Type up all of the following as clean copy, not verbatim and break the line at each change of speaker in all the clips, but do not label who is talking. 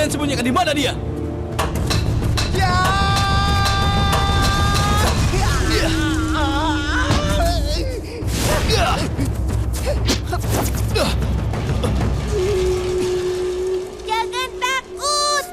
Kalian sembunyikan di mana dia?
Jangan takut.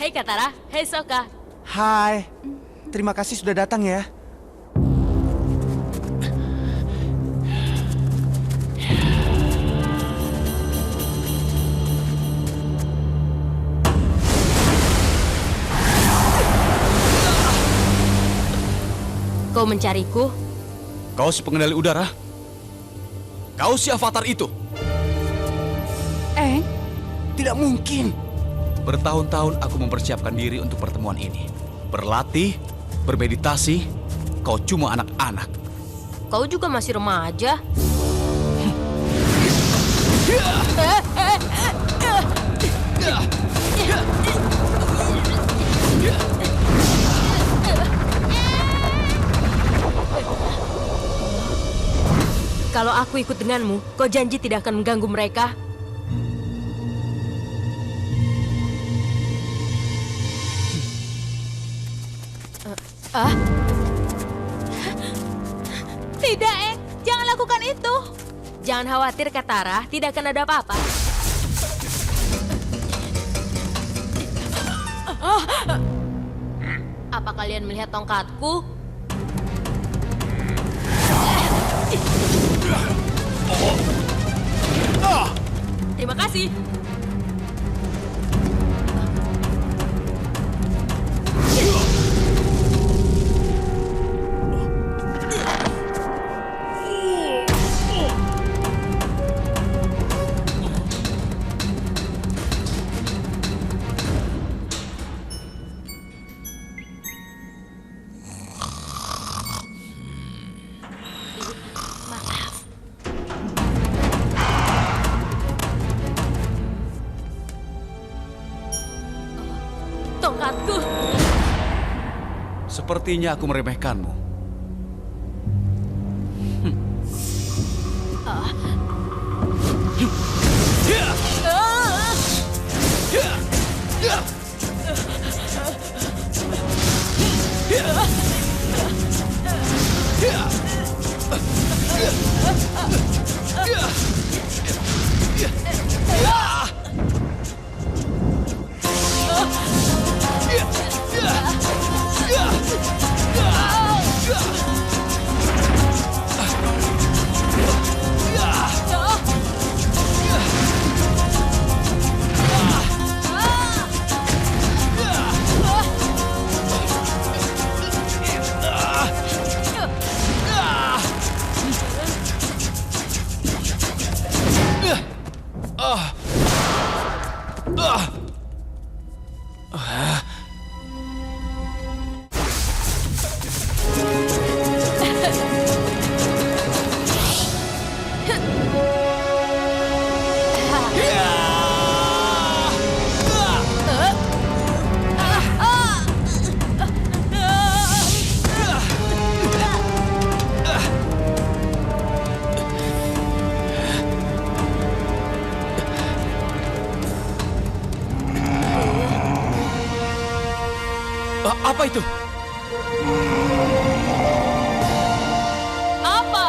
Hei Katara, hei Sokka.
Hai, terima kasih sudah datang ya.
Kau mencariku?
Kau si pengendali udara? Kau si avatar itu?
Tidak mungkin.
Bertahun-tahun aku mempersiapkan diri untuk pertemuan ini. Berlatih, bermeditasi, kau cuma anak-anak.
Kau juga masih remaja. Kalau aku ikut denganmu, kau janji tidak akan mengganggu mereka?
Tidak, jangan lakukan itu.
Jangan khawatir, Katara. Tidak akan ada apa-apa. Apa kalian melihat tongkatku? Terima kasih. Tongkatku.
Sepertinya aku meremehkanmu. Apa itu?
Apa?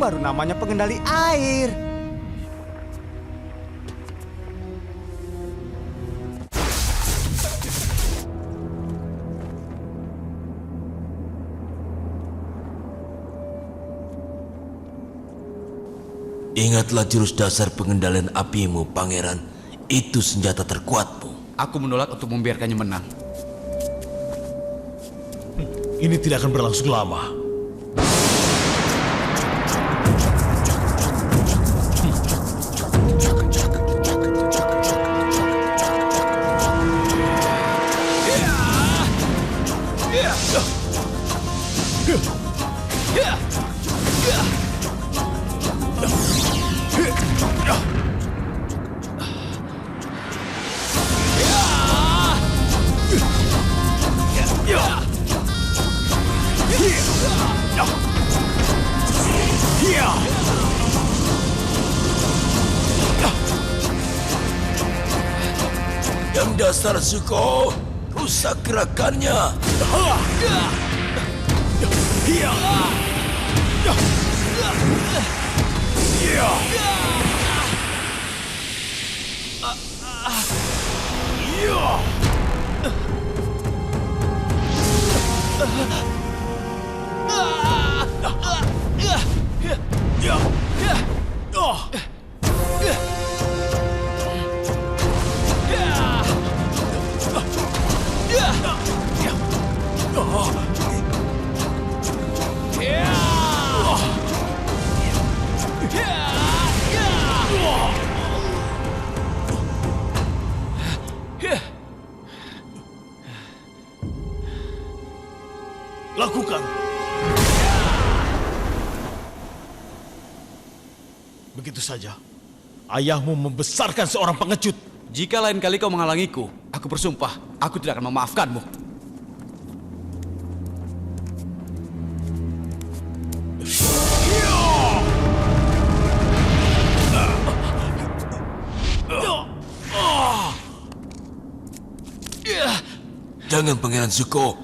baru namanya pengendali air.
Ingatlah jurus dasar pengendalian apimu, Pangeran. Itu senjata terkuatmu.
Aku menolak untuk membiarkannya menang.
Ini tidak akan berlangsung lama.
Yang dasar Zuko, rusak gerakannya.
Lakukan. Begitu saja. Ayahmu membesarkan seorang pengecut.
Jika lain kali kau menghalangiku, aku bersumpah, aku tidak akan memaafkanmu.
Jangan, Pangeran Zuko.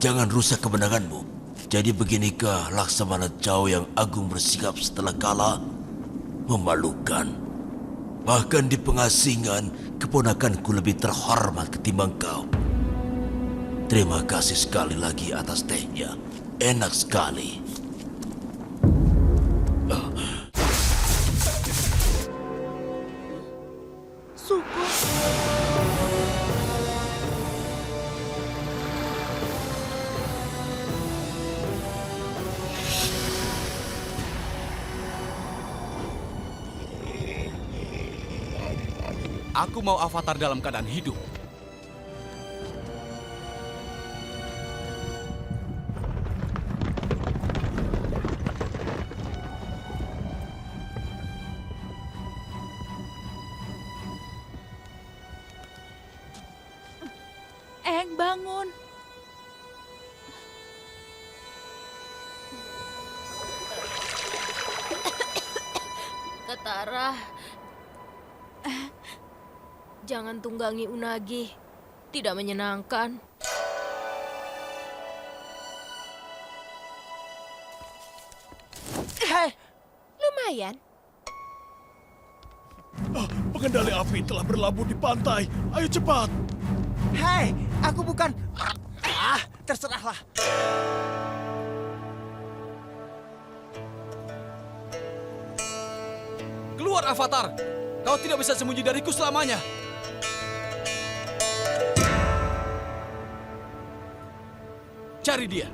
Jangan rusak kemenanganmu. Jadi beginikah Laksamana Chow yang agung bersikap setelah kalah? Memalukan. Bahkan di pengasingan, keponakanku lebih terhormat ketimbang kau. Terima kasih sekali lagi atas tehnya. Enak sekali.
Aku mau Avatar dalam keadaan hidup.
Bangun.
Katara, jangan tunggangi Unagi. Tidak menyenangkan.
Hei,
Lumayan.
Pengendali api telah berlabuh di pantai. Ayo cepat.
hei, aku bukan... terserahlah.
Keluar, Avatar! Kau tidak bisa sembunyi dariku selamanya. Cari dia.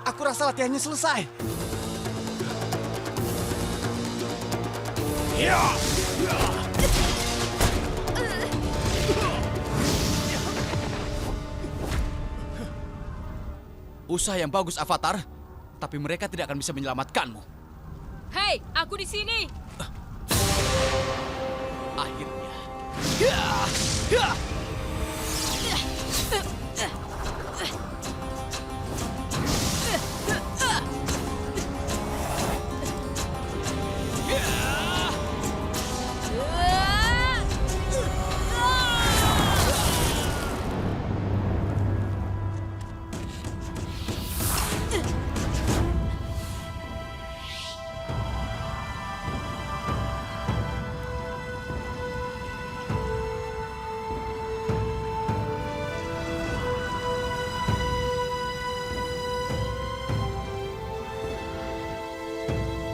Aku rasa latihannya selesai.
Usaha yang bagus, Avatar. Tapi mereka tidak akan bisa menyelamatkanmu.
Hei, aku di sini.
Akhirnya. Ya! Ya!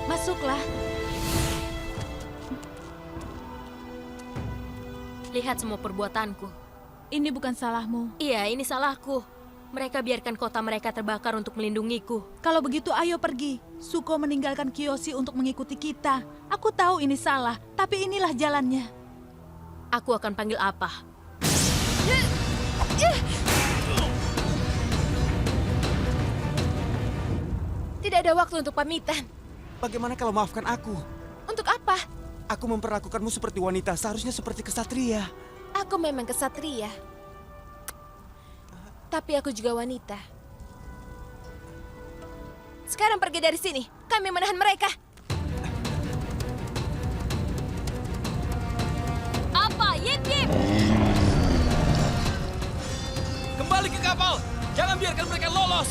Masuklah.
Lihat semua perbuatanku.
Ini bukan salahmu.
Iya, ini salahku. Mereka biarkan kota mereka terbakar untuk melindungiku.
Kalau begitu ayo pergi. Suko meninggalkan Kiyoshi untuk mengikuti kita. Aku tahu ini salah, tapi inilah jalannya.
Aku akan panggil apa?
Tidak ada waktu untuk pamitan.
Bagaimana kalau maafkan aku?
Untuk apa?
Aku memperlakukanmu seperti wanita, seharusnya seperti kesatria.
Aku memang kesatria. Tapi aku juga wanita. Sekarang pergi dari sini. Kami menahan mereka.
Apa? Yip, yip!
Kembali ke kapal! Jangan biarkan mereka lolos!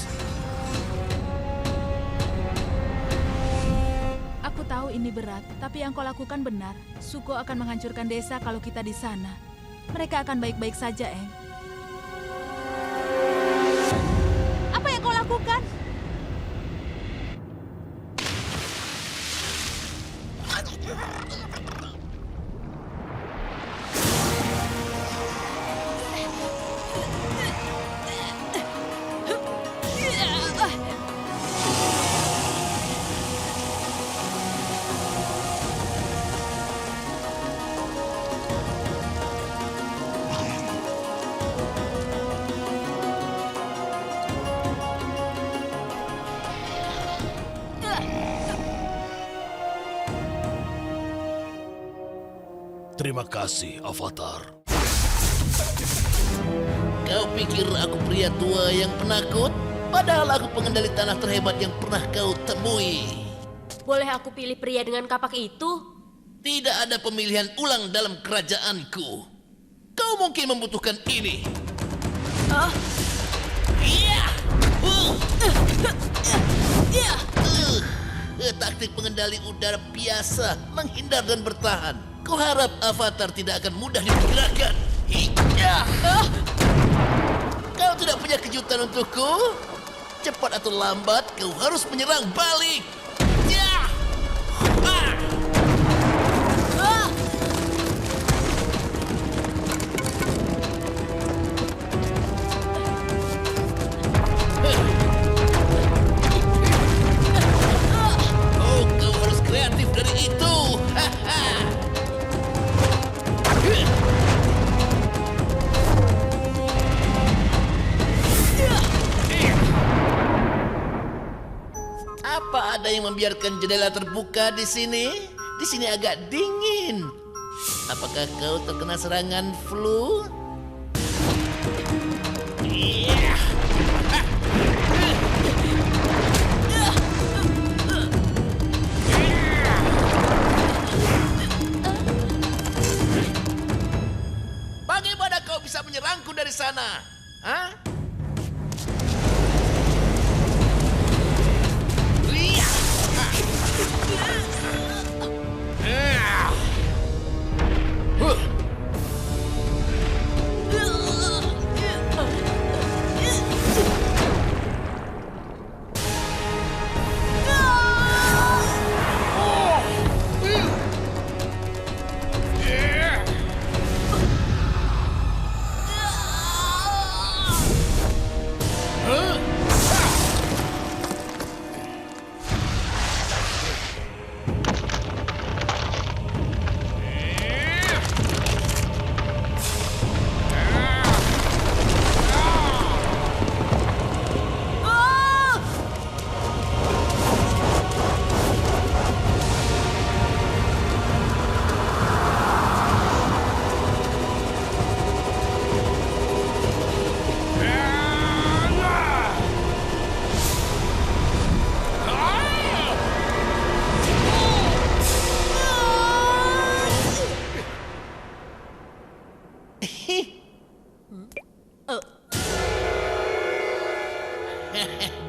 Aku tahu ini berat, tapi yang kau lakukan benar. Suko akan menghancurkan desa kalau kita di sana. Mereka akan baik-baik saja, Eng. Apa yang kau lakukan?
Terima kasih, Avatar.
Kau pikir aku pria tua yang penakut? Padahal aku pengendali tanah terhebat yang pernah kau temui.
Boleh aku pilih pria dengan kapak itu?
Tidak ada pemilihan ulang dalam kerajaanku. Kau mungkin membutuhkan ini. Iya. Taktik pengendali udara biasa, menghindar dan bertahan. Kau harap Avatar tidak akan mudah diperkirakan. Iya. Kau tidak punya kejutan untukku? Cepat atau lambat, kau harus menyerang balik. Ya. Oh, kau harus kreatif dari itu. Apa ada yang membiarkan jendela terbuka di sini? Di sini agak dingin. Apakah kau terkena serangan flu? Iya. Bagaimana kau bisa menyerangku dari sana? Hah?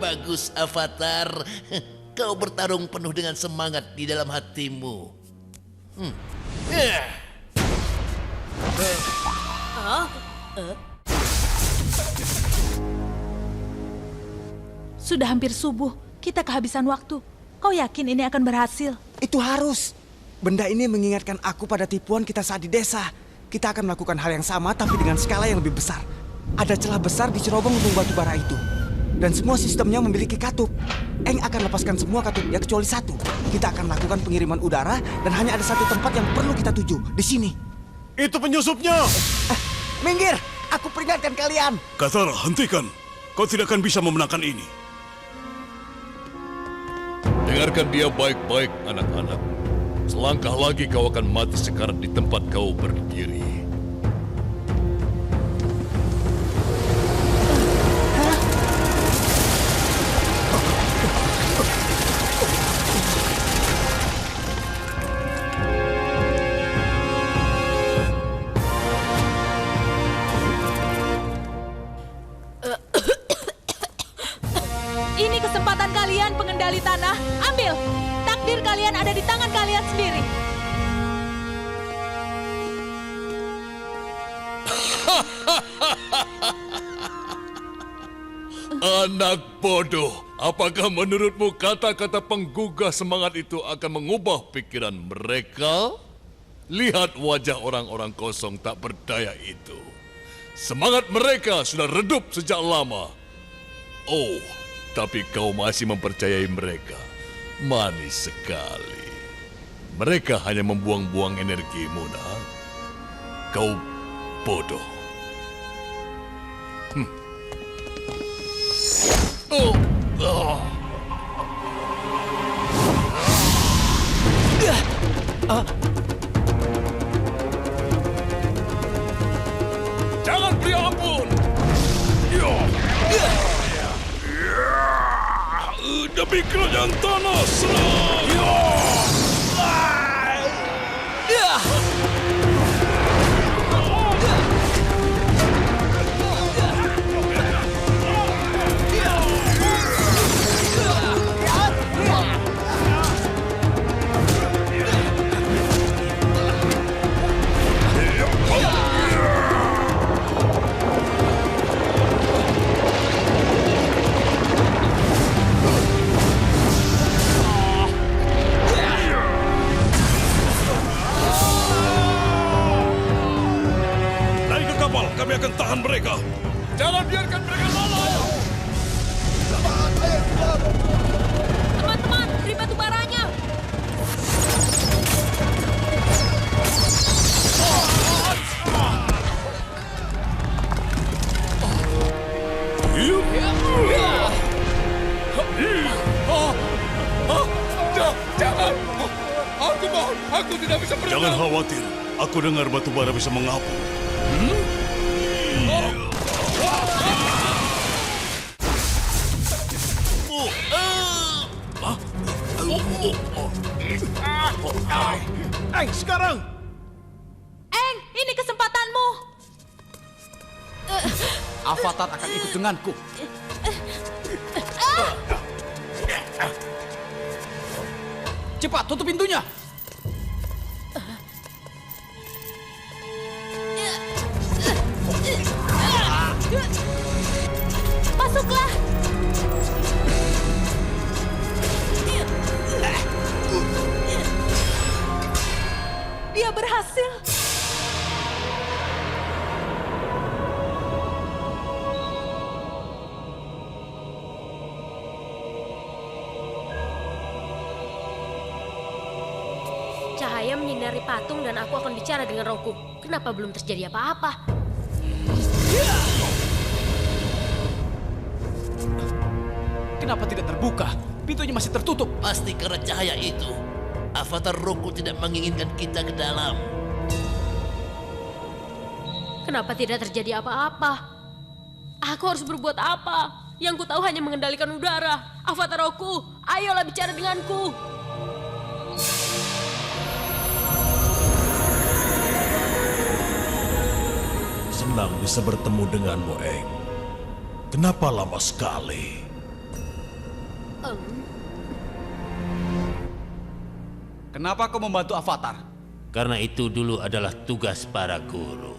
Bagus, Avatar. Kau bertarung penuh dengan semangat di dalam hatimu.
Sudah hampir subuh, kita kehabisan waktu. Kau yakin ini akan berhasil?
Itu harus. Benda ini mengingatkan aku pada tipuan kita saat di desa. Kita akan melakukan hal yang sama tapi dengan skala yang lebih besar. Ada celah besar di cerobong lumbung batu bara itu. Dan semua sistemnya memiliki katup. Eng akan lepaskan semua katupnya kecuali satu. Kita akan melakukan pengiriman udara dan hanya ada satu tempat yang perlu kita tuju. Di sini.
Itu penyusupnya!
Minggir! Aku peringatkan kalian.
Katara, hentikan. Kau tidak akan bisa memenangkan ini.
Dengarkan dia baik-baik, anak-anak. Selangkah lagi kau akan mati sekarat di tempat kau berdiri.
Ini kesempatan kalian pengendali tanah. Ambil! Takdir kalian ada di tangan kalian sendiri.
Anak bodoh, apakah menurutmu kata-kata penggugah semangat itu akan mengubah pikiran mereka? Lihat wajah orang-orang kosong tak berdaya itu. Semangat mereka sudah redup sejak lama. Oh, tapi kau masih mempercayai mereka. Manis sekali. Mereka hanya membuang-buang energimu, nak. Kau bodoh. Jangan beri ampun. Demi kerajaan tanah serang.
Naik ke kapal, kami akan tahan mereka.
Jangan biarkan mereka lalai.
Teman-teman, beri batu baranya.
Jangan. Aku mohon, aku tidak bisa berenang.
Jangan khawatir, aku dengar batu bara bisa mengapung. Sekarang!
Eng, ini kesempatanmu.
Avatar akan ikut denganku. Cepat, tutup pintunya.
Masuklah. Dia berhasil.
Cahaya menyinari patung dan aku akan bicara dengan rohku. Kenapa belum terjadi apa-apa?
Kenapa tidak terbuka? Pintunya masih tertutup.
Pasti karena cahaya itu. Avatar Roku tidak menginginkan kita ke dalam.
Kenapa tidak terjadi apa-apa? Aku harus berbuat apa? Yang ku tahu hanya mengendalikan udara. Avatar Roku, ayolah bicara denganku.
Senang bisa bertemu denganmu, Eng. Kenapa lama sekali?
Kenapa kau membantu Avatar?
Karena itu dulu adalah tugas para guru.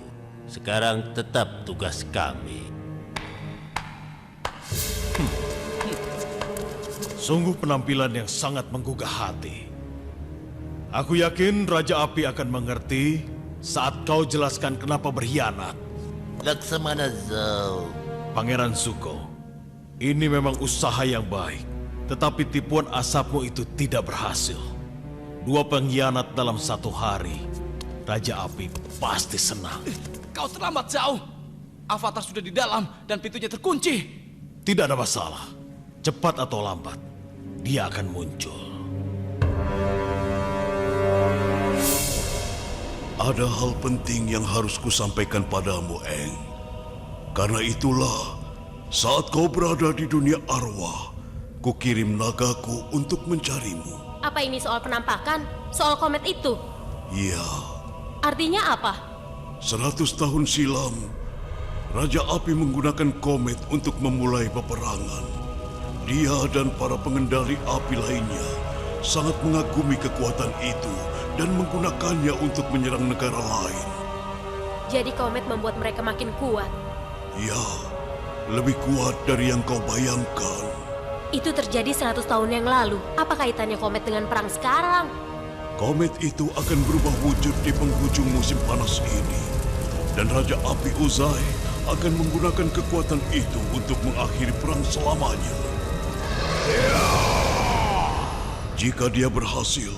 Sekarang tetap tugas kami.
Sungguh penampilan yang sangat menggugah hati. Aku yakin Raja Api akan mengerti saat kau jelaskan kenapa berkhianat.
Laksamana Zhao.
Pangeran Zuko, ini memang usaha yang baik. Tetapi tipuan asapmu itu tidak berhasil. 2 pengkhianat dalam 1 hari. Raja Api pasti senang.
Kau terlambat jauh. Avatar sudah di dalam dan pintunya terkunci.
Tidak ada masalah. Cepat atau lambat, dia akan muncul.
Ada hal penting yang harus kusampaikan padamu, Eng. Karena itulah, saat kau berada di dunia arwah, kukirim nagaku untuk mencarimu.
Apa ini soal penampakan? Soal komet itu?
Iya,
Artinya apa?
100 tahun silam, Raja Api menggunakan komet untuk memulai peperangan. Dia dan para pengendali api lainnya sangat mengagumi kekuatan itu dan menggunakannya untuk menyerang negara lain.
Jadi komet membuat mereka makin kuat.
Ya, lebih kuat dari yang kau bayangkan.
Itu terjadi 100 tahun yang lalu. Apa kaitannya komet dengan perang sekarang?
Komet itu akan berubah wujud di penghujung musim panas ini. Dan Raja Api Uzai akan menggunakan kekuatan itu untuk mengakhiri perang selamanya. Jika dia berhasil,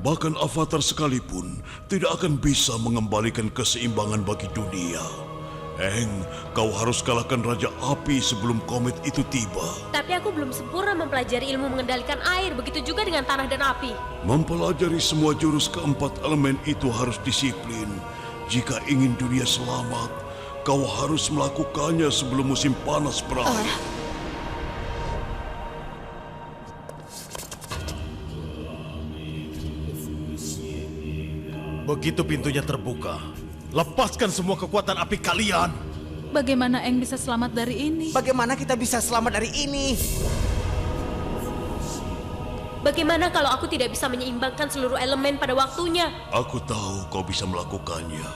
bahkan Avatar sekalipun tidak akan bisa mengembalikan keseimbangan bagi dunia. Eng, kau harus kalahkan Raja Api sebelum komet itu tiba.
Tapi aku belum sempurna mempelajari ilmu mengendalikan air, begitu juga dengan tanah dan api.
Mempelajari semua jurus keempat elemen itu harus disiplin. Jika ingin dunia selamat, kau harus melakukannya sebelum musim panas berakhir.
Begitu pintunya terbuka, lepaskan semua kekuatan api kalian.
Bagaimana Eng bisa selamat dari ini?
Bagaimana kita bisa selamat dari ini?
Bagaimana kalau aku tidak bisa menyeimbangkan seluruh elemen pada waktunya?
Aku tahu kau bisa melakukannya,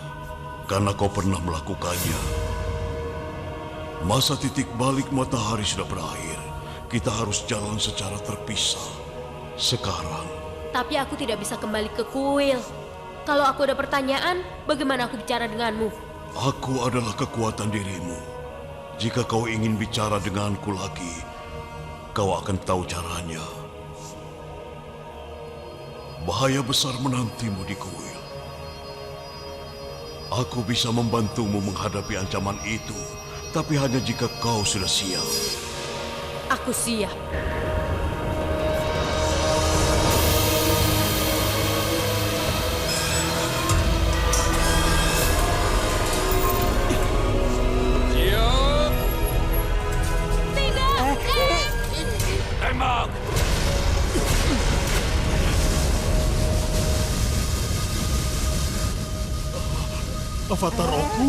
karena kau pernah melakukannya. Masa titik balik matahari sudah berakhir. Kita harus jalan secara terpisah. Sekarang.
Tapi aku tidak bisa kembali ke kuil. Kalau aku ada pertanyaan, bagaimana aku bicara denganmu?
Aku adalah kekuatan dirimu. Jika kau ingin bicara denganku lagi, kau akan tahu caranya. Bahaya besar menantimu di kuil. Aku bisa membantumu menghadapi ancaman itu, tapi hanya jika kau sudah siap.
Aku siap.
Avatar Roku?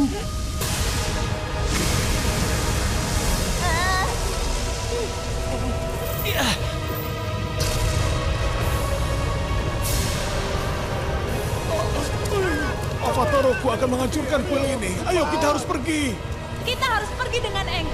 Avatar Roku akan menghancurkan kuil ini. Ayo, kita harus pergi.
Kita harus pergi dengan Eng.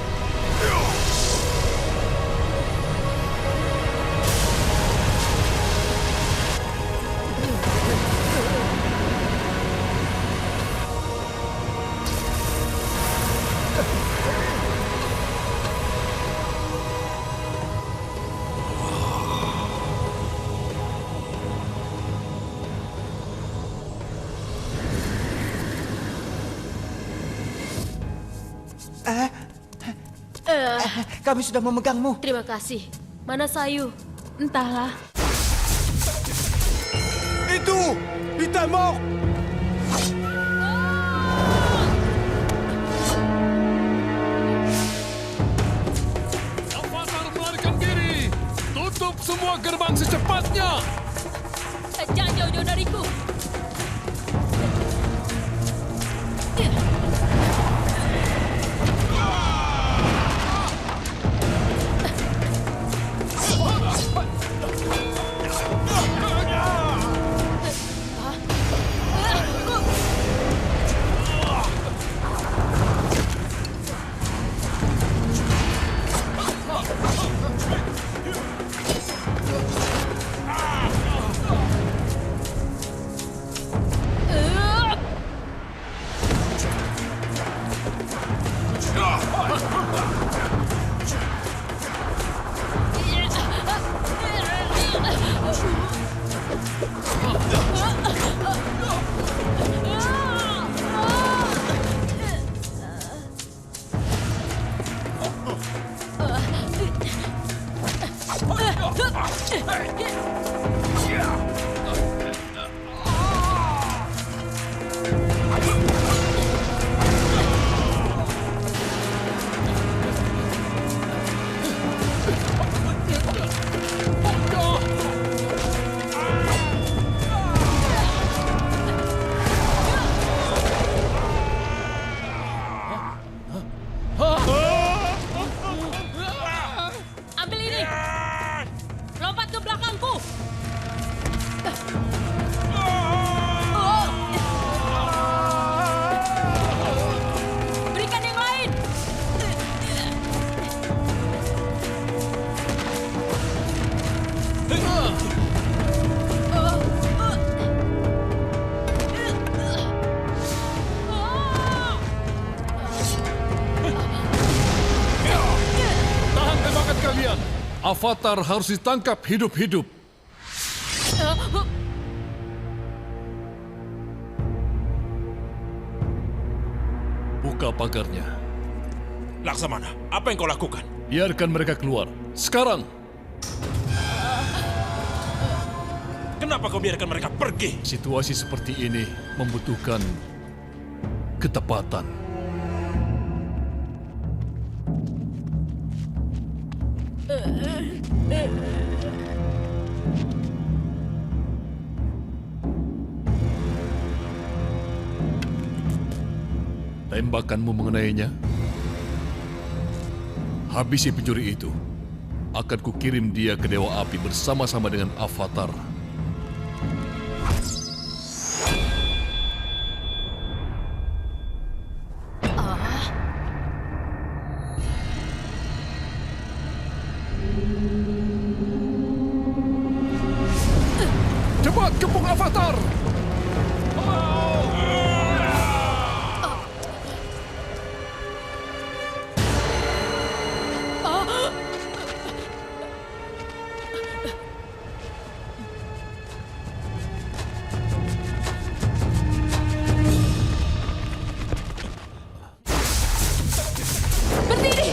Kami sudah memegangmu.
Terima kasih. Mana Sayu?
Entahlah.
Itu! Ditembak!
Avatar melarikan diri! Tutup semua gerbang secepatnya!
Jangan jauh-jauh dariku. Ambil ini. Lompat ke belakangku. Berikan yang lain.
Tahan tembakan kalian. Avatar harus ditangkap hidup-hidup. Buka pagarnya.
Laksamana, apa yang kau lakukan?
Biarkan mereka keluar. Sekarang.
Kenapa kau biarkan mereka pergi?
Situasi seperti ini membutuhkan ketepatan. Tembakanmu mengenainya. Habisi pencuri itu. Akan kukirim dia ke Dewa Api bersama-sama dengan Avatar. Cepat kepung Avatar!
Berdiri.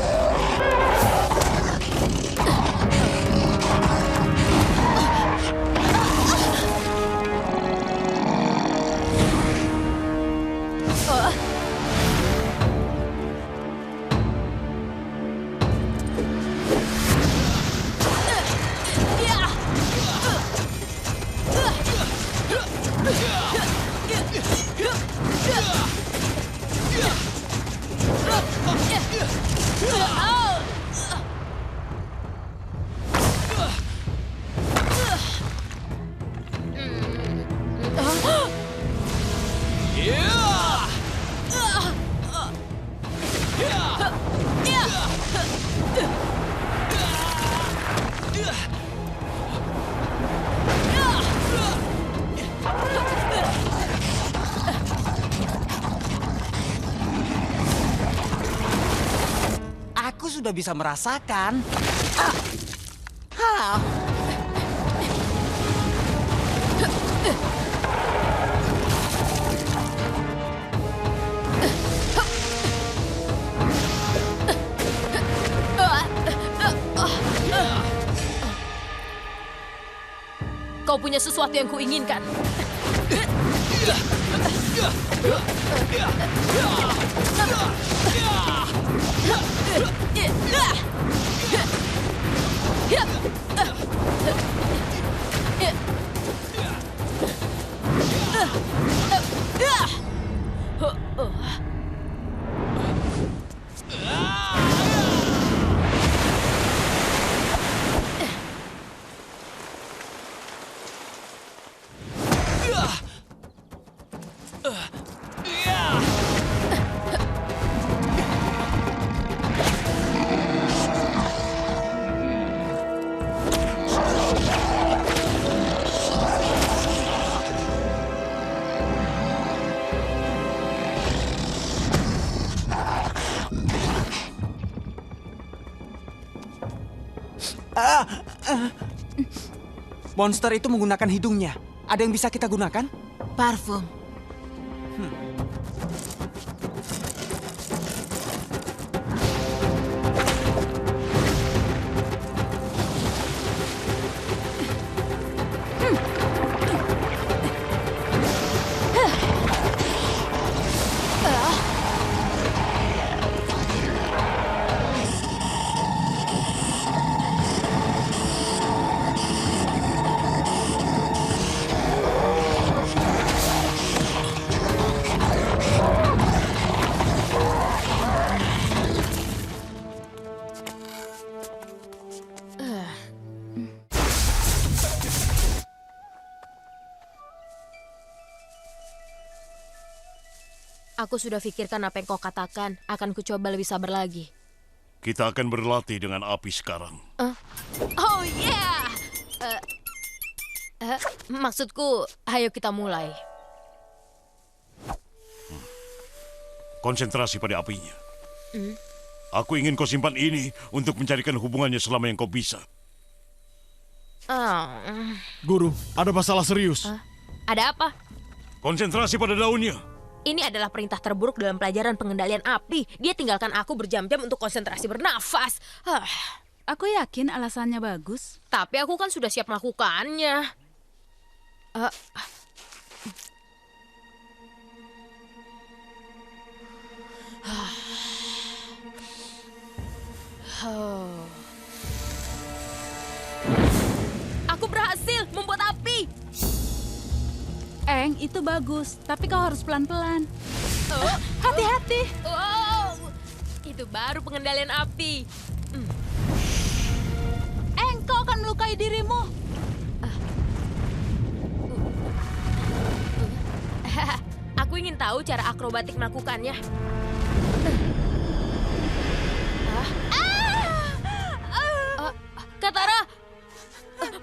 Aku sudah bisa merasakan. Ah.
Kau punya sesuatu yang kuinginkan.
Monster itu menggunakan hidungnya. Ada yang bisa kita gunakan?
Parfum.
Aku sudah pikirkan apa yang kau katakan. Akan kucoba lebih sabar lagi.
Kita akan berlatih dengan api sekarang.
Oh yeah! Maksudku, ayo kita mulai.
Konsentrasi pada apinya. Aku ingin kau simpan ini untuk mencarikan hubungannya selama yang kau bisa.
Guru, ada masalah serius.
Ada apa?
Konsentrasi pada daunnya.
Ini adalah perintah terburuk dalam pelajaran pengendalian api. Dia tinggalkan aku berjam-jam untuk konsentrasi bernafas.
Aku yakin alasannya bagus.
Tapi aku kan sudah siap melakukannya. Aku berhasil membuat api.
Eng, itu bagus. Tapi kau harus pelan-pelan. Hati-hati.
Wow, itu baru pengendalian api.
Eng, kau akan melukai dirimu.
Aku ingin tahu cara akrobatik melakukannya. Katara,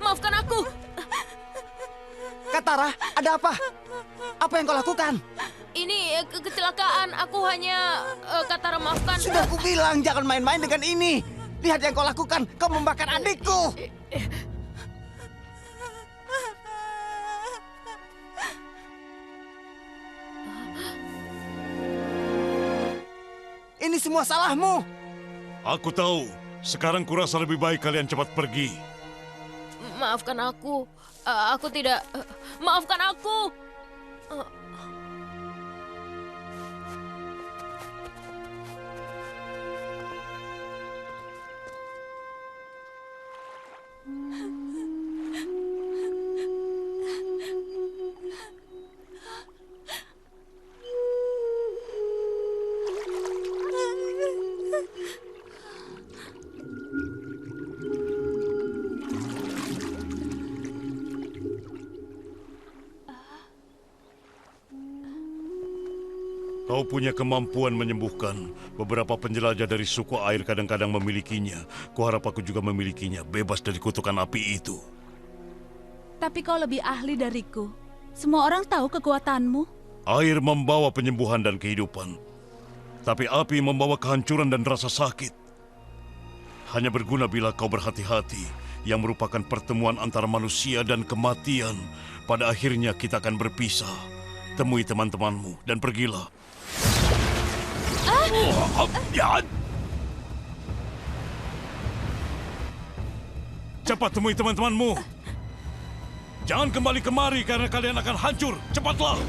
maafkan aku.
Katara, ada apa? Apa yang kau lakukan?
Ini kecelakaan. Aku hanya Katara maafkan.
Sudah kubilang jangan main-main dengan ini. Lihat yang kau lakukan. Kau membakar adikku. Ini semua salahmu.
Aku tahu. Sekarang kurasa lebih baik kalian cepat pergi.
Maafkan aku. Aku tidak. Maafkan aku.
Kau punya kemampuan menyembuhkan. Beberapa penjelajah dari suku air kadang-kadang memilikinya. Kuharap aku juga memilikinya, bebas dari kutukan api itu.
Tapi kau lebih ahli dariku. Semua orang tahu kekuatanmu.
Air membawa penyembuhan dan kehidupan. Tapi api membawa kehancuran dan rasa sakit. Hanya berguna bila kau berhati-hati, yang merupakan pertemuan antara manusia dan kematian. Pada akhirnya kita akan berpisah. Temui teman-temanmu dan pergilah. Cepat temui teman-temanmu. Jangan kembali kemari karena kalian akan hancur. Cepatlah.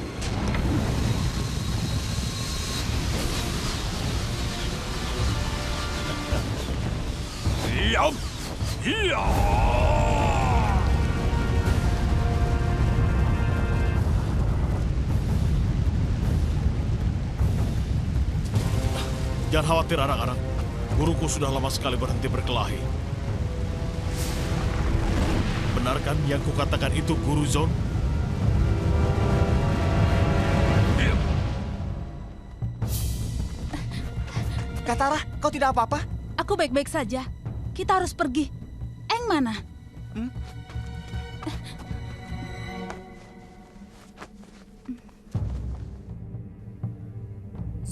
Jangan khawatir anak-anak. Guruku sudah lama sekali berhenti berkelahi. Benarkan yang kukatakan itu, Guru Zon?
Katara, kau tidak apa-apa?
Aku baik-baik saja. Kita harus pergi. Eng mana?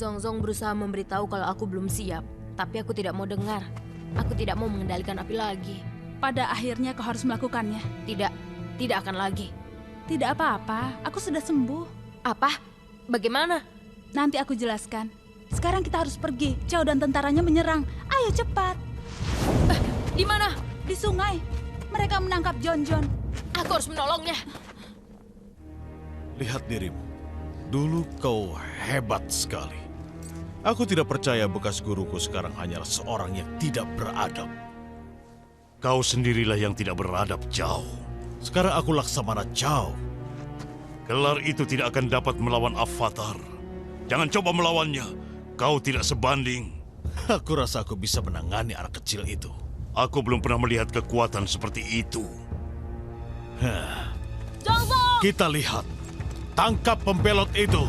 Zongzong berusaha memberitahu kalau aku belum siap. Tapi aku tidak mau dengar. Aku tidak mau mengendalikan api lagi.
Pada akhirnya kau harus melakukannya.
Tidak akan lagi.
Tidak apa-apa, aku sudah sembuh.
Apa? Bagaimana?
Nanti aku jelaskan. Sekarang kita harus pergi. Chao dan tentaranya menyerang. Ayo cepat.
Di mana?
Di sungai. Mereka menangkap Jon-Jon.
Aku harus menolongnya.
Lihat dirimu. Dulu kau hebat sekali. Aku tidak percaya bekas guruku sekarang hanyalah seorang yang tidak beradab.
Kau sendirilah yang tidak beradab, Chao.
Sekarang aku Laksamana Chao.
Gelar itu tidak akan dapat melawan Avatar. Jangan coba melawannya. Kau tidak sebanding.
Aku rasa aku bisa menangani anak kecil itu.
Aku belum pernah melihat kekuatan seperti itu.
Zongzong!
Kita lihat. Tangkap pembelot itu.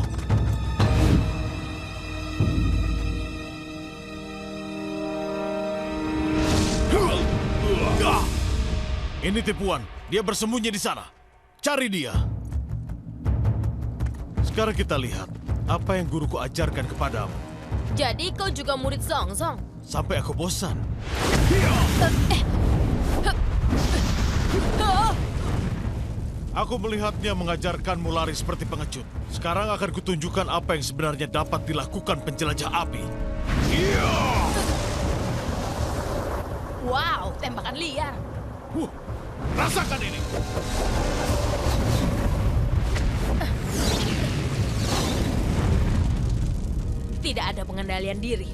Ini tipuan. Dia bersembunyi di sana. Cari dia. Sekarang kita lihat apa yang guruku ajarkan kepadamu.
Jadi kau juga murid Zong Zong?
Sampai aku bosan. Aku melihatnya mengajarkanmu lari seperti pengecut. Sekarang akan kutunjukkan apa yang sebenarnya dapat dilakukan penjelajah api.
Wow, tembakan liar.
Rasakan ini.
Tidak ada pengendalian diri.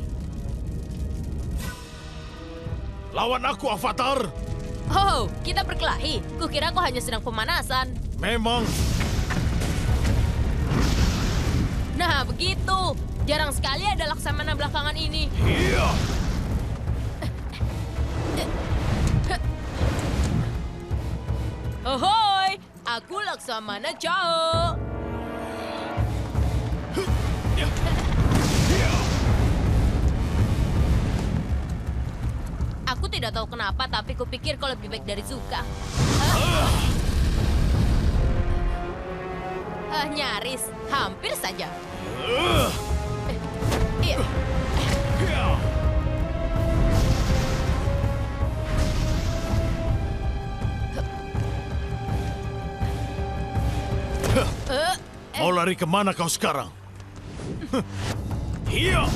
Lawan aku, Avatar.
Oh, kita berkelahi. Kukira kau hanya sedang pemanasan.
Memang.
Nah, begitu. Jarang sekali ada laksamana belakangan ini.
Iya.
Ahoy, aku Laksamana Chao. Aku tidak tahu kenapa, tapi kupikir kau lebih baik dari Zuka. Nyaris, hampir saja. Iya.
Mau lari kemana kau sekarang? Iya.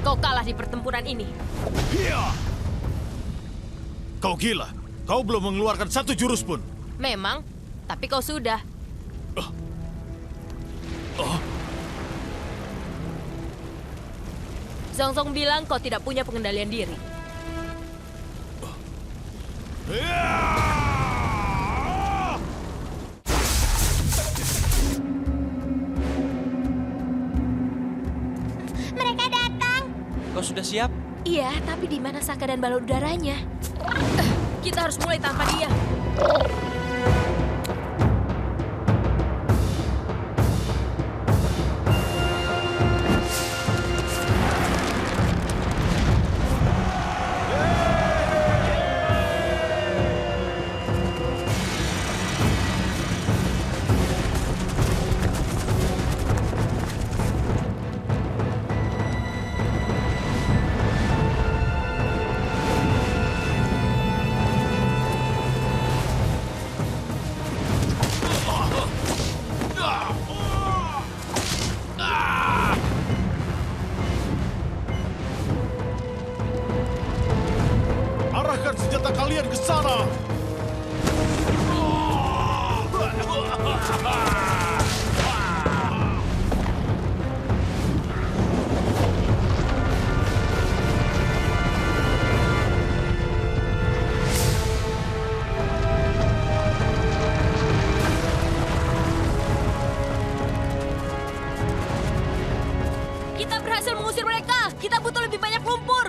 Kau kalah di pertempuran ini.
Iya. Kau gila. Kau belum mengeluarkan satu jurus pun.
Memang, tapi kau sudah. Zong Zong bilang kau tidak punya pengendalian diri.
Mereka datang.
Kau sudah siap?
Iya, tapi di mana Saka dan balon udaranya? Kita harus mulai tanpa dia.
Arahkan senjata kalian ke sana.
Kita berhasil mengusir mereka. Kita butuh lebih banyak lumpur.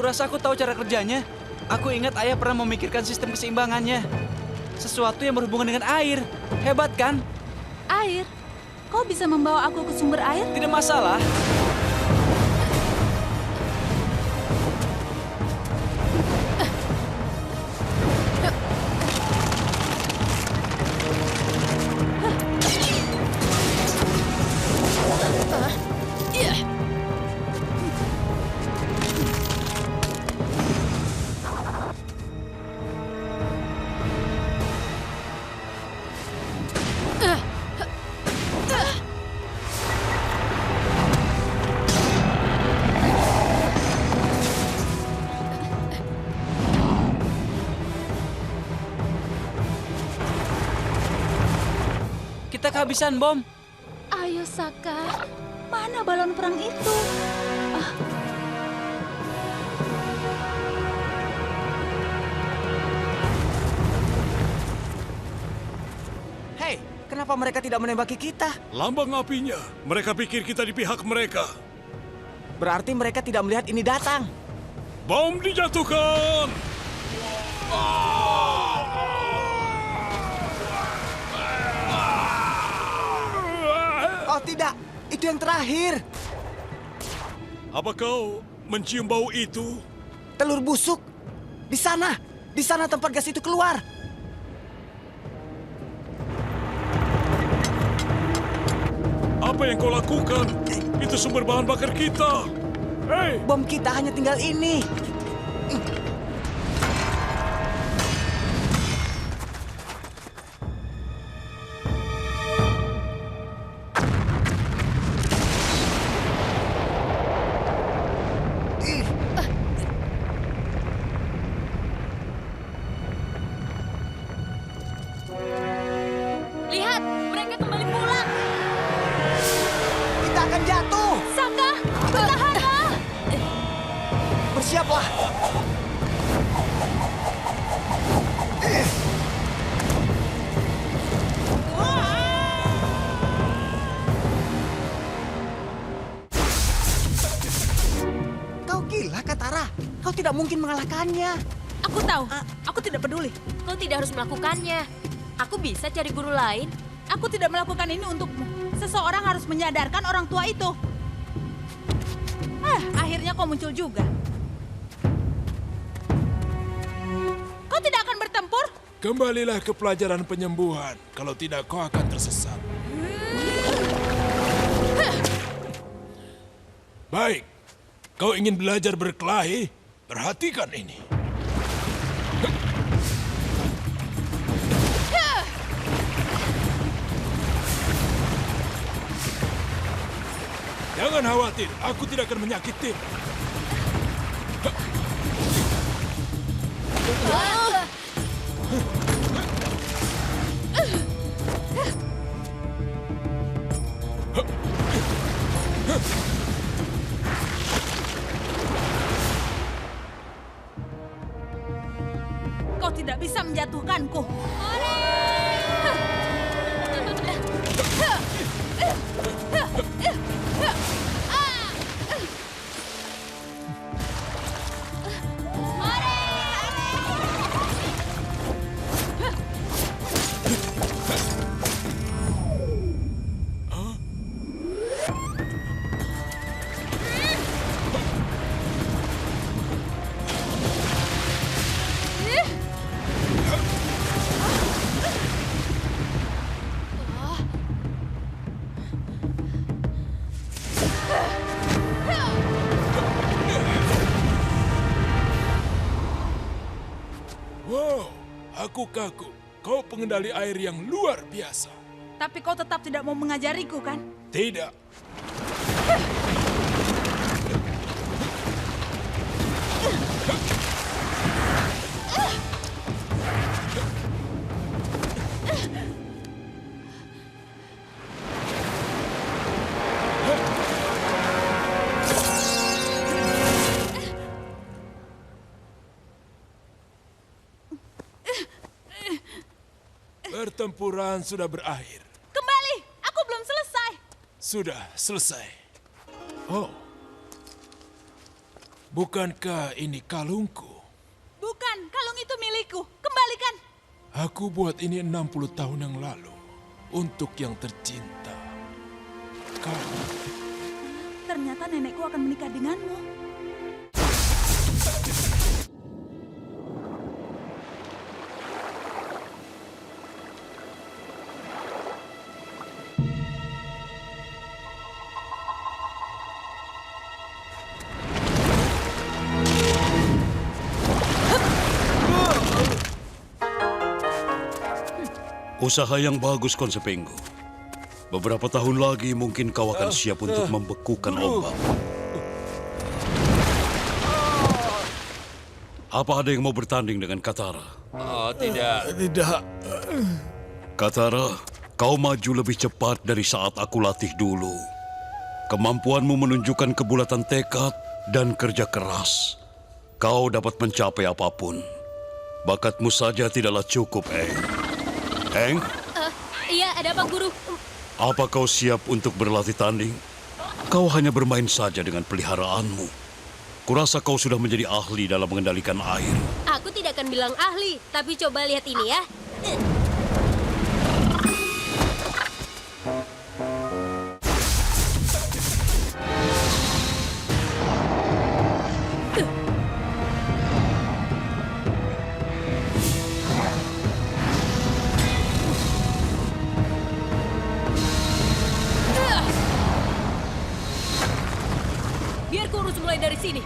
rasa aku tahu cara kerjanya. Aku ingat ayah pernah memikirkan sistem keseimbangannya. Sesuatu yang berhubungan dengan air. Hebat kan?
Air? Kau bisa membawa aku ke sumber air?
Tidak masalah. Kita kehabisan bom.
Ayo, Saka. Mana balon perang itu?
Hei, kenapa mereka tidak menembaki kita?
Lambang apinya. Mereka pikir kita di pihak mereka.
Berarti mereka tidak melihat ini datang.
Bom dijatuhkan!
Oh tidak, itu yang terakhir.
Apa kau mencium bau itu?
Telur busuk. Di sana tempat gas itu keluar.
Apa yang kau lakukan? Itu sumber bahan bakar kita. Hei!
Bom kita hanya tinggal ini.
Lihat, mereka kembali pulang.
Kita akan jatuh.
Saka, bertahanlah!
Bersiaplah. Kau gila, Katara. Kau tidak mungkin mengalahkannya.
Aku tahu, aku tidak peduli.
Kau tidak harus melakukannya. Aku bisa cari guru lain.
Aku tidak melakukan ini untukmu. Seseorang harus menyadarkan orang tua itu. Akhirnya kau muncul juga. Kau tidak akan bertempur?
Kembalilah ke pelajaran penyembuhan. Kalau tidak, kau akan tersesat. Baik, kau ingin belajar berkelahi? Perhatikan ini. Jangan khawatir, aku tidak akan menyakiti.
Kau tidak bisa menjatuhkanku.
Wow, aku kagum. Kau pengendali air yang luar biasa.
Tapi kau tetap tidak mau mengajariku, kan?
Tidak. Pertempuran sudah berakhir.
Kembali, aku belum selesai.
Sudah selesai. Oh. bukankah ini kalungku?
Bukan, kalung itu milikku. Kembalikan.
Aku buat ini 60 tahun yang lalu untuk yang tercinta. Kamu.
Ternyata nenekku akan menikah denganmu.
Usaha yang bagus, Konsepenggo. Beberapa tahun lagi mungkin kau akan siap untuk membekukan ombak. Apa ada yang mau bertanding dengan Katara?
Oh, tidak.
Tidak.
Katara, kau maju lebih cepat dari saat aku latih dulu. Kemampuanmu menunjukkan kebulatan tekad dan kerja keras. Kau dapat mencapai apapun. Bakatmu saja tidaklah cukup, Eng.
Iya, ada apa, Guru?
Apa kau siap untuk berlatih tanding? Kau hanya bermain saja dengan peliharaanmu. Kurasa kau sudah menjadi ahli dalam mengendalikan air.
Aku tidak akan bilang ahli, tapi coba lihat ini ya. Biar ku urus mulai dari sini.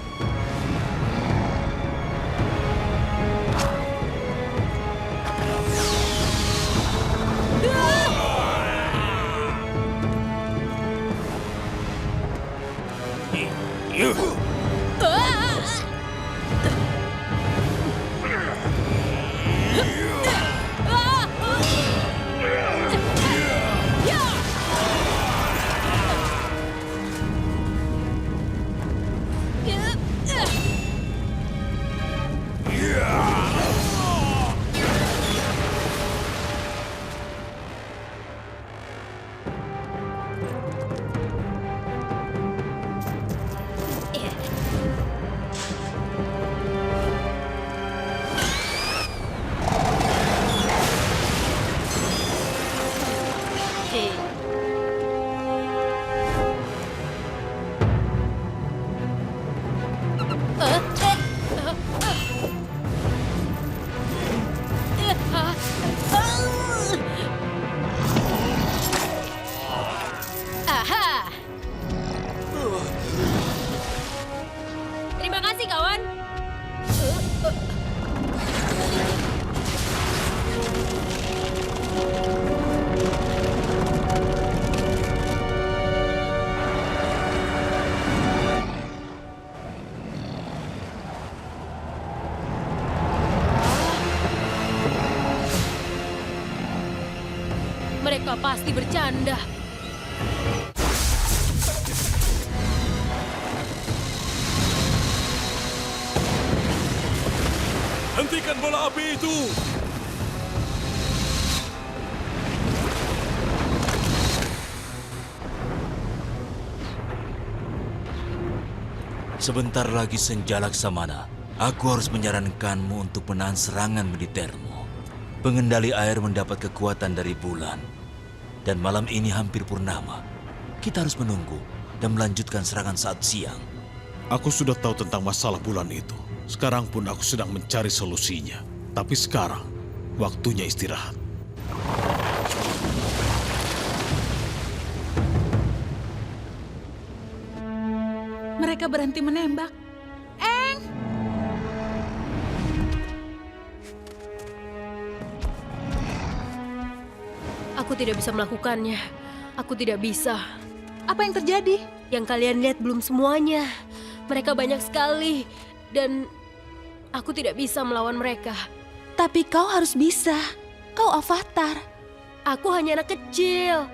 Aha. Terima kasih, kawan. Mereka pasti bercanda.
Hentikan bola api itu!
Sebentar lagi senja Laksamana. Aku harus menyarankanmu untuk menahan serangan militermu. Pengendali air mendapat kekuatan dari bulan. Dan malam ini hampir purnama. Kita harus menunggu dan melanjutkan serangan saat siang.
Aku sudah tahu tentang masalah bulan itu. Sekarang pun aku sedang mencari solusinya. Tapi sekarang, waktunya istirahat.
Mereka berhenti menembak. Eng!
Aku tidak bisa melakukannya. Aku tidak bisa.
Apa yang terjadi?
Yang kalian lihat belum semuanya. Mereka banyak sekali. Dan aku tidak bisa melawan mereka.
Tapi kau harus bisa. Kau avatar.
Aku hanya anak kecil.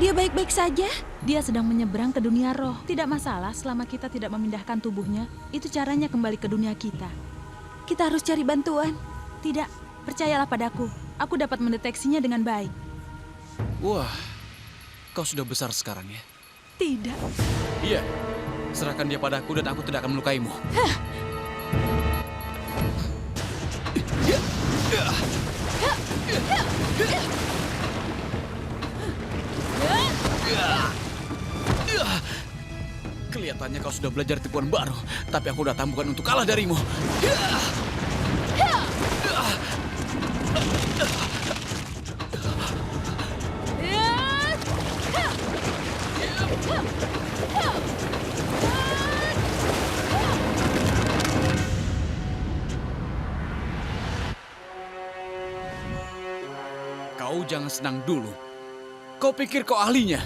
Dia baik-baik saja. Dia sedang menyeberang ke dunia roh. Tidak masalah selama kita tidak memindahkan tubuhnya. Itu caranya kembali ke dunia kita. Kita harus cari bantuan. Tidak, percayalah padaku. Aku dapat mendeteksinya dengan baik.
Wah,
Kau sudah besar sekarang ya?
Tidak.
Iya. Serahkan dia padaku dan aku tidak akan melukaimu. Kelihatannya kau sudah belajar tipuan baru, tapi aku datang bukan untuk kalah darimu. Kau jangan senang dulu. Kau pikir kau ahlinya?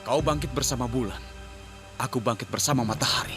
Kau bangkit bersama bulan, aku bangkit bersama matahari.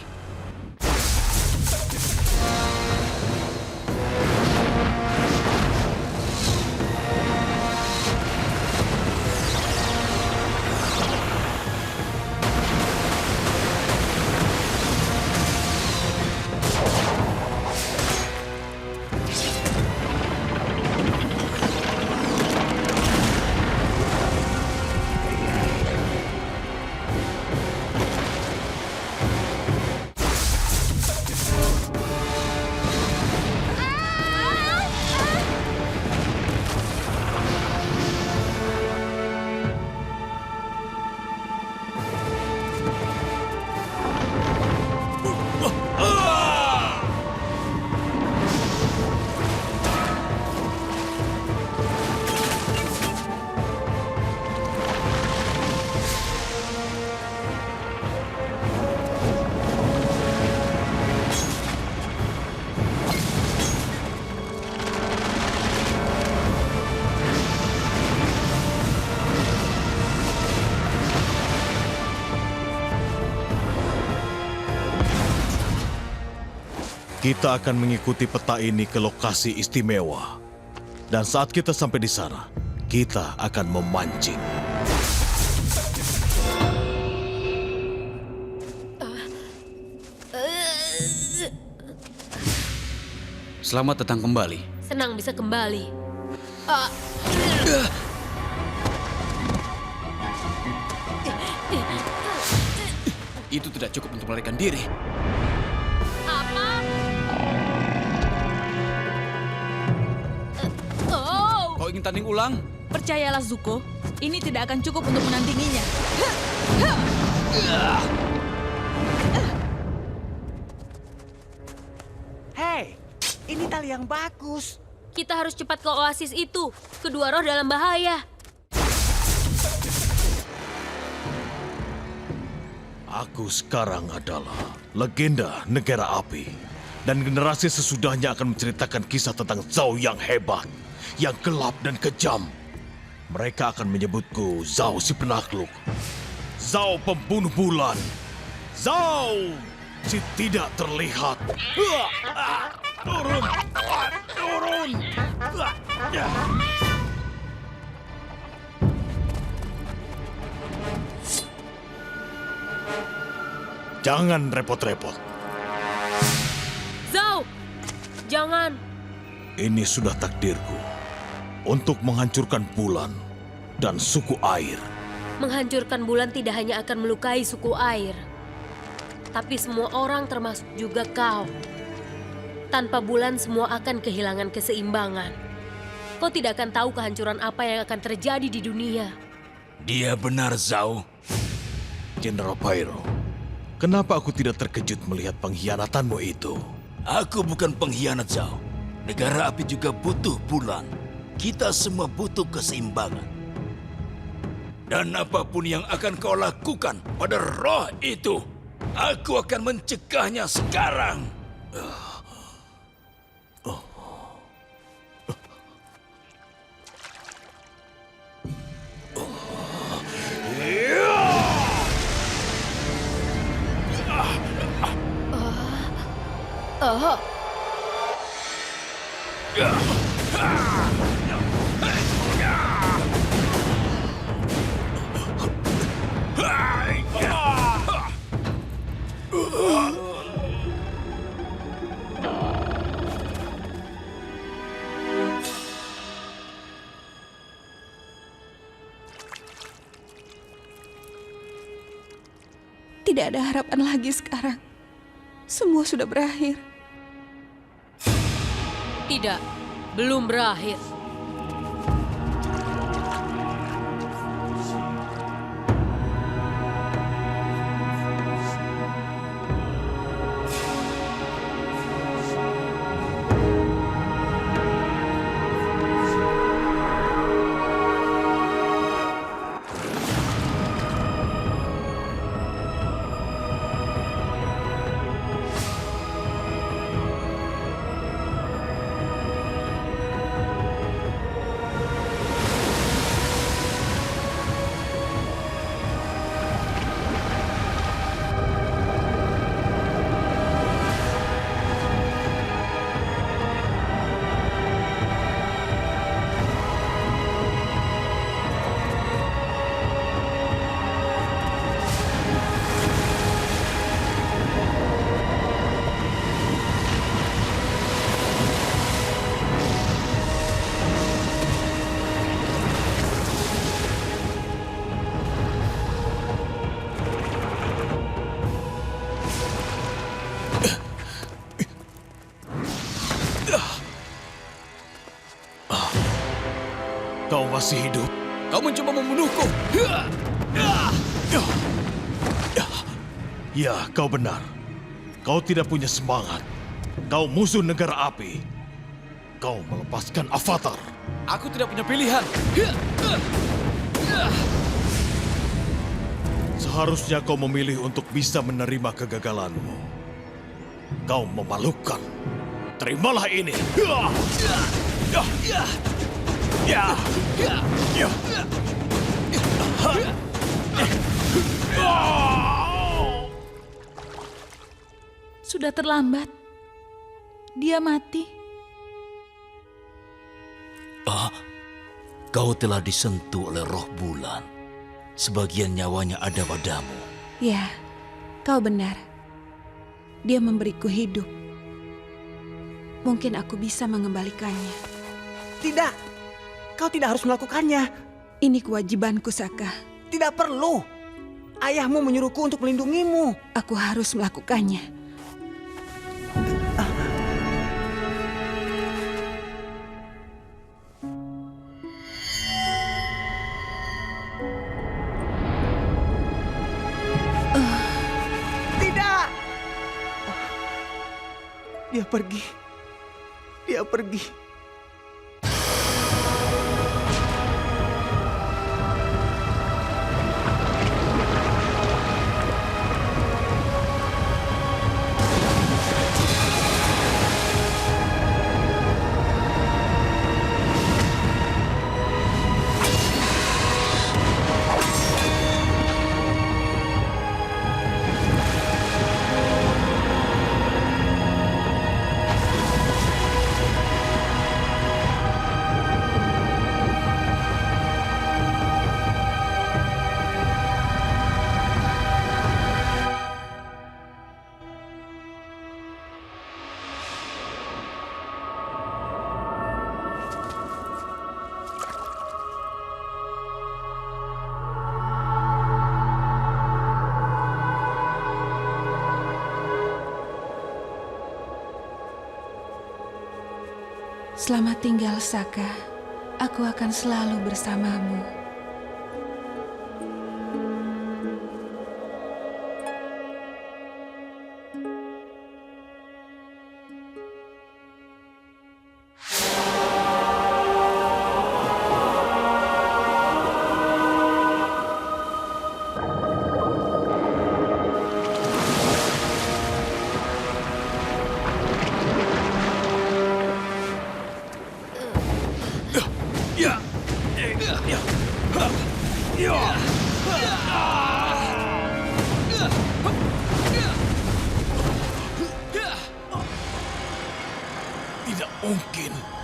Kita akan mengikuti peta ini ke lokasi istimewa. Dan saat kita sampai di sana, kita akan memancing.
Selamat datang kembali.
Senang bisa kembali.
Itu tidak cukup untuk melarikan diri.
Apa? Oh.
Kau ingin tanding ulang?
Percayalah Zuko, ini tidak akan cukup untuk menandinginya.
Hei, ini tali yang bagus.
Kita harus cepat ke oasis itu. Kedua roh dalam bahaya.
Aku sekarang adalah legenda negara api. Dan generasi sesudahnya akan menceritakan kisah tentang Zhao yang hebat, yang gelap dan kejam. Mereka akan menyebutku Zhao si penakluk, Zhao pembunuh bulan, Zhao si tidak terlihat. Turun! Turun! Jangan repot-repot.
Zhao, jangan.
Ini sudah takdirku untuk menghancurkan bulan dan suku air.
Menghancurkan bulan tidak hanya akan melukai suku air, tapi semua orang termasuk juga kau. Tanpa bulan semua akan kehilangan keseimbangan. Kau tidak akan tahu kehancuran apa yang akan terjadi di dunia.
Dia benar, Zhao.
Jenderal Pyro, kenapa aku tidak terkejut melihat pengkhianatanmu itu?
Aku bukan pengkhianat, Zhao. Negara api juga butuh bulan. Kita semua butuh keseimbangan. Dan apapun yang akan kau lakukan pada roh itu, aku akan mencegahnya sekarang.
Tidak ada harapan lagi sekarang. Semua sudah berakhir.
Tidak, belum berakhir.
Kau masih hidup?
Kau mencoba membunuhku.
Ya, kau benar. Kau tidak punya semangat. Kau musuh negara api. Kau melepaskan Avatar.
Aku tidak punya pilihan.
Seharusnya kau memilih untuk bisa menerima kegagalanmu. Kau memalukan. Terimalah ini.
Sudah terlambat. Dia mati.
Kau telah disentuh oleh roh bulan. Sebagian nyawanya ada padamu.
Ya, kau benar. Dia memberiku hidup. Mungkin aku bisa mengembalikannya.
Tidak, kau tidak harus melakukannya.
Ini kewajibanku, Saka.
Tidak perlu. Ayahmu menyuruhku untuk melindungimu.
Aku harus melakukannya.
Tidak. Dia pergi. Dia pergi.
Selamat tinggal, Saka. Aku akan selalu bersamamu.
Tidak mungkin.